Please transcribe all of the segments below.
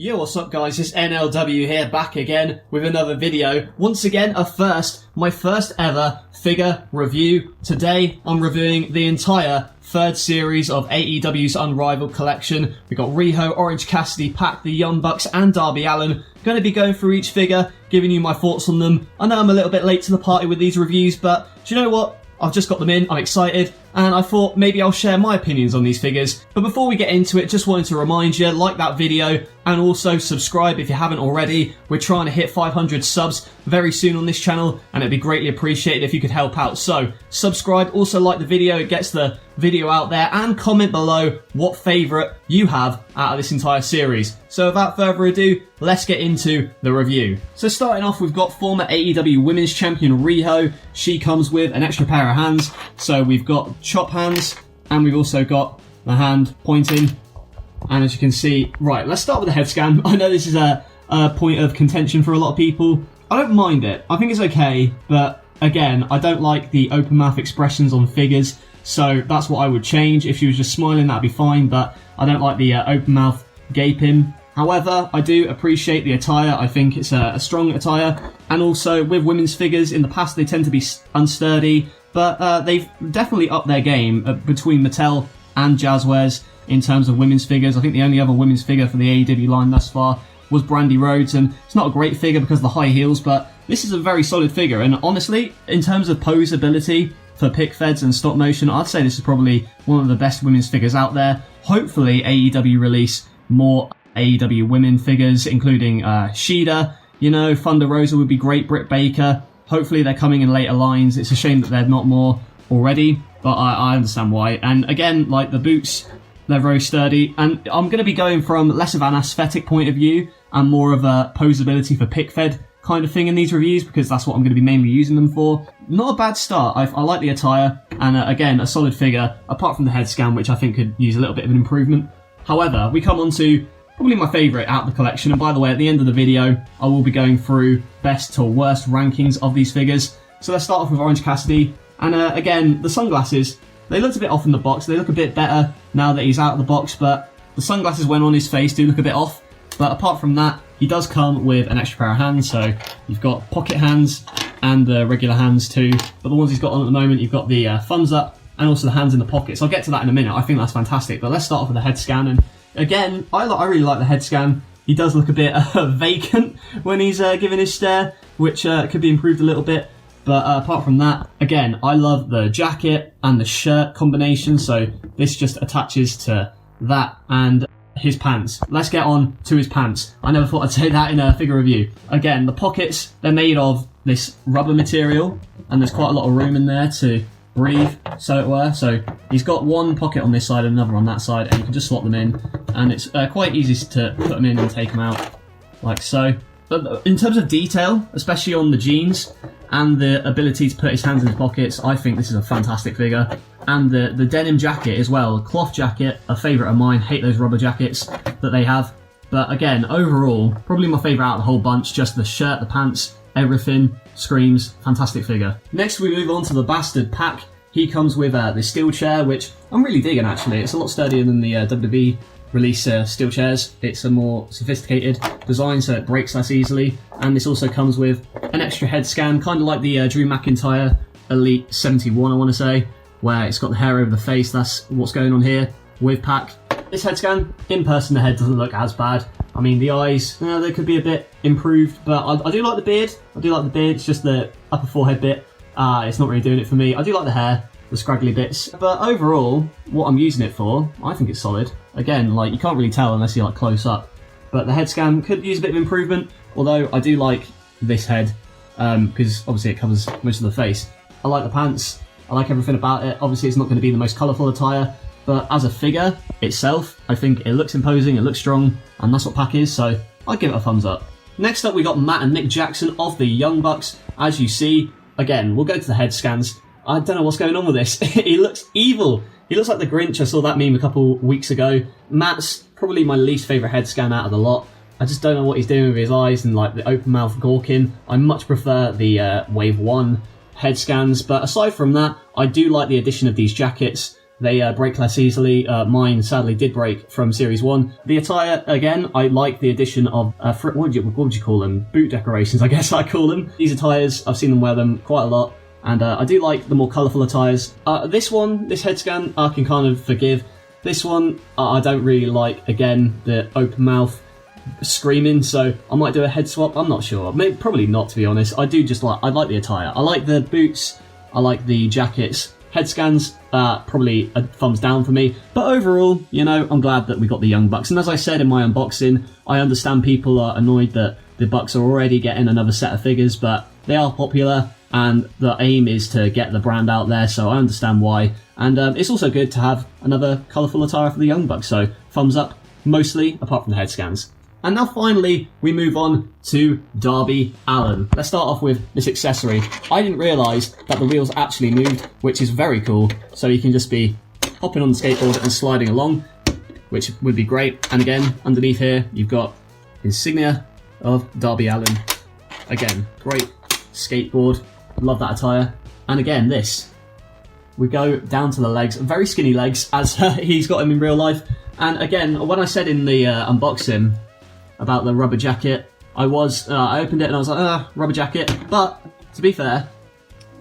Yo, what's up guys, it's NLW here, back again with another video. Once again, my first ever figure review. Today, I'm reviewing the entire third series of AEW's Unrivaled collection. We've got Riho, Orange Cassidy, Pac, the Young Bucks, and Darby Allin. Going to be going through each figure, giving you my thoughts on them. I know I'm a little bit late to the party with these reviews, but do you know what? I've just got them in, I'm excited, and I thought maybe I'll share my opinions on these figures. But before we get into it, just wanted to remind you, like that video, and also subscribe if you haven't already. We're trying to hit 500 subs very soon on this channel, and it'd be greatly appreciated if you could help out. So, subscribe, also like the video, it gets the video out there, and comment below what favourite you have out of this entire series. So without further ado, let's get into the review. So starting off, we've got former AEW Women's Champion Riho. She comes with an extra pair of hands. So we've got chop hands, and we've also got the hand pointing. And as you can see, right, let's start with the head scan. I know this is a point of contention for a lot of people. I don't mind it. I think it's okay, but again, I don't like the open mouth expressions on figures. So that's what I would change. If she was just smiling, that'd be fine, but I don't like the open mouth gaping. However, I do appreciate the attire. I think it's a strong attire. And also, with women's figures, in the past they tend to be unsturdy, but they've definitely upped their game between Mattel and Jazzwares in terms of women's figures. I think the only other women's figure for the AEW line thus far was Brandy Rhodes, and it's not a great figure because of the high heels, but this is a very solid figure. And honestly, in terms of posability for pick feds and stop motion, I'd say this is probably one of the best women's figures out there. Hopefully, AEW release more AEW women figures, including Shida, you know, Thunder Rosa would be great, Britt Baker. Hopefully they're coming in later lines. It's a shame that they're not more already, but I understand why. And again, like the boots, they're very sturdy. And I'm going to be going from less of an aesthetic point of view and more of a posability for pick fed kind of thing in these reviews, because that's what I'm going to be mainly using them for. Not a bad start. I like the attire, and again, a solid figure, apart from the head scan, which I think could use a little bit of an improvement. However, we come on to probably my favourite out of the collection, and by the way, at the end of the video, I will be going through best to worst rankings of these figures. So let's start off with Orange Cassidy, and again, the sunglasses, they looked a bit off in the box. They look a bit better now that he's out of the box, but the sunglasses when on his face do look a bit off. But apart from that, he does come with an extra pair of hands, so you've got pocket hands and the regular hands too. But the ones he's got on at the moment, you've got the thumbs up and also the hands in the pockets. I'll get to that in a minute. I think that's fantastic. But let's start off with the head scan. And again, I really like the head scan. He does look a bit vacant when he's giving his stare, which could be improved a little bit. But apart from that, again, I love the jacket and the shirt combination. So this just attaches to that and his pants. Let's get on to his pants. I never thought I'd say that in a figure review. Again, the pockets, they're made of this rubber material, and there's quite a lot of room in there to breathe, so it were. So he's got one pocket on this side and another on that side, and you can just slot them in, and it's quite easy to put them in and take them out, like so. But in terms of detail, especially on the jeans and the ability to put his hands in his pockets, I think this is a fantastic figure. And the denim jacket as well, cloth jacket, a favourite of mine. Hate those rubber jackets that they have. But again, overall, probably my favourite out of the whole bunch. Just the shirt, the pants, everything screams fantastic figure. Next we move on to the bastard Pac. He comes with the steel chair, which I'm really digging actually. It's a lot sturdier than the WWE release steel chairs. It's a more sophisticated design, so it breaks less easily. And this also comes with an extra head scan, kind of like the Drew McIntyre Elite 71, I want to say, where it's got the hair over the face. That's what's going on here with Pac. This head scan, in person the head doesn't look as bad. I mean, the eyes, they could be a bit improved, but I do like the beard. It's just the upper forehead bit. It's not really doing it for me. I do like the hair, the scraggly bits. But overall, what I'm using it for, I think it's solid. Again, like, you can't really tell unless you're like close up. But the head scan could use a bit of improvement, although I do like this head, because obviously it covers most of the face. I like the pants. I like everything about it. Obviously, it's not going to be the most colourful attire, but as a figure itself, I think it looks imposing, it looks strong, and that's what Pac is, so I'd give it a thumbs up. Next up, we got Matt and Nick Jackson of the Young Bucks. As you see, again, we'll go to the head scans. I don't know what's going on with this. He looks evil. He looks like the Grinch. I saw that meme a couple weeks ago. Matt's probably my least favourite head scan out of the lot. I just don't know what he's doing with his eyes and like the open mouth gawking. I much prefer the Wave 1 head scans, but aside from that, I do like the addition of these jackets. They break less easily. Mine sadly did break from Series 1. The attire, again, I like the addition of, what would you call them? Boot decorations, I guess I call them. These attires, I've seen them wear them quite a lot, and I do like the more colourful attires. This head scan, I can kind of forgive. This one, I don't really like, again, the open mouth screaming, so I might do a head swap. I'm not sure. Maybe, probably not, to be honest. I like the attire. I like the boots. I like the jackets. Head scans, probably a thumbs down for me. But overall, you know, I'm glad that we got the Young Bucks. And as I said in my unboxing, I understand people are annoyed that the Bucks are already getting another set of figures, but they are popular, and the aim is to get the brand out there, so I understand why. And it's also good to have another colourful attire for the Young Bucks, so thumbs up, mostly, apart from the head scans. And now finally, we move on to Darby Allin. Let's start off with this accessory. I didn't realise that the wheels actually moved, which is very cool. So you can just be hopping on the skateboard and sliding along, which would be great. And again, underneath here, you've got insignia of Darby Allin. Again, great skateboard. Love that attire. And again, this. We go down to the legs, very skinny legs, as he's got him in real life. And again, when I said in the unboxing about the rubber jacket, I opened it and I was like, rubber jacket. But to be fair,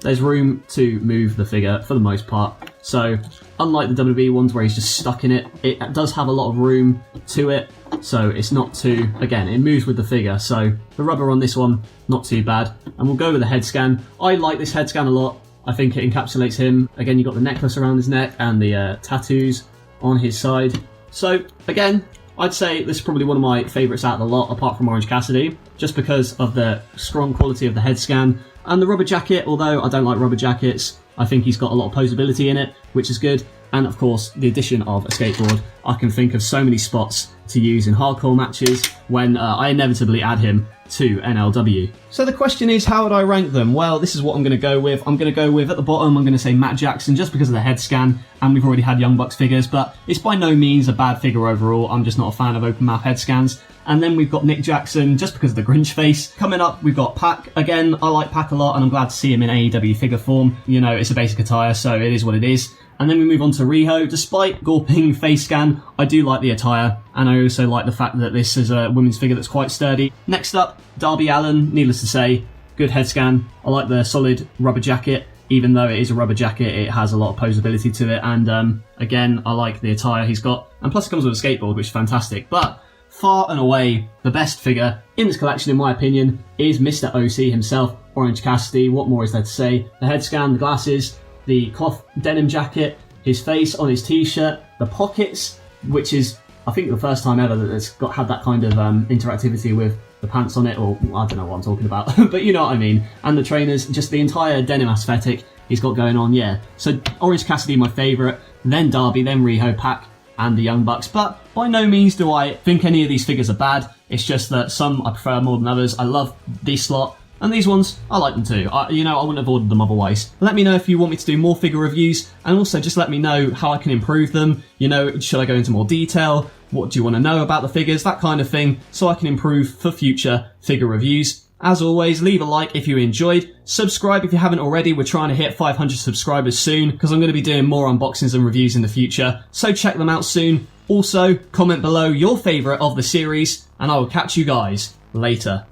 there's room to move the figure for the most part. So unlike the WWE ones where he's just stuck in it, it does have a lot of room to it. So it's not too, again, it moves with the figure. So the rubber on this one, not too bad. And we'll go with the head scan. I like this head scan a lot. I think it encapsulates him. Again, you've got the necklace around his neck and the tattoos on his side. So again, I'd say this is probably one of my favourites out of the lot, apart from Orange Cassidy, just because of the strong quality of the head scan. And the rubber jacket, although I don't like rubber jackets, I think he's got a lot of posability in it, which is good. And of course, the addition of a skateboard. I can think of so many spots to use in hardcore matches when I inevitably add him to NLW. So the question is, how would I rank them? Well, this is what I'm going to go with. I'm going to go with, at the bottom, I'm going to say Matt Jackson, just because of the head scan, and we've already had Young Bucks figures, but it's by no means a bad figure overall. I'm just not a fan of open mouth head scans. And then we've got Nick Jackson, just because of the Grinch face. Coming up, we've got Pac. Again, I like Pac a lot, and I'm glad to see him in AEW figure form. You know, it's a basic attire, so it is what it is. And then we move on to Riho. Despite gawping face scan, I do like the attire, and I also like the fact that this is a women's figure that's quite sturdy. Next up, Darby Allin. Needless to say, good head scan. I like the solid rubber jacket. Even though it is a rubber jacket, it has a lot of posability to it, and again, I like the attire he's got. And plus it comes with a skateboard, which is fantastic. But far and away, the best figure in this collection, in my opinion, is Mr. OC himself, Orange Cassidy. What more is there to say? The head scan, the glasses, the cloth denim jacket, his face on his t-shirt, the pockets, which is, I think, the first time ever that it's had that kind of interactivity with the pants on it, or I don't know what I'm talking about, but you know what I mean. And the trainers, just the entire denim aesthetic he's got going on, yeah. So Orange Cassidy, my favourite, then Darby, then Riho, Pac, and the Young Bucks. But by no means do I think any of these figures are bad. It's just that some I prefer more than others. I love this lot. And these ones, I like them too. I wouldn't have ordered them otherwise. Let me know if you want me to do more figure reviews, and also just let me know how I can improve them. You know, should I go into more detail? What do you want to know about the figures? That kind of thing, so I can improve for future figure reviews. As always, leave a like if you enjoyed. Subscribe if you haven't already. We're trying to hit 500 subscribers soon, because I'm going to be doing more unboxings and reviews in the future. So check them out soon. Also, comment below your favourite of the series, and I will catch you guys later.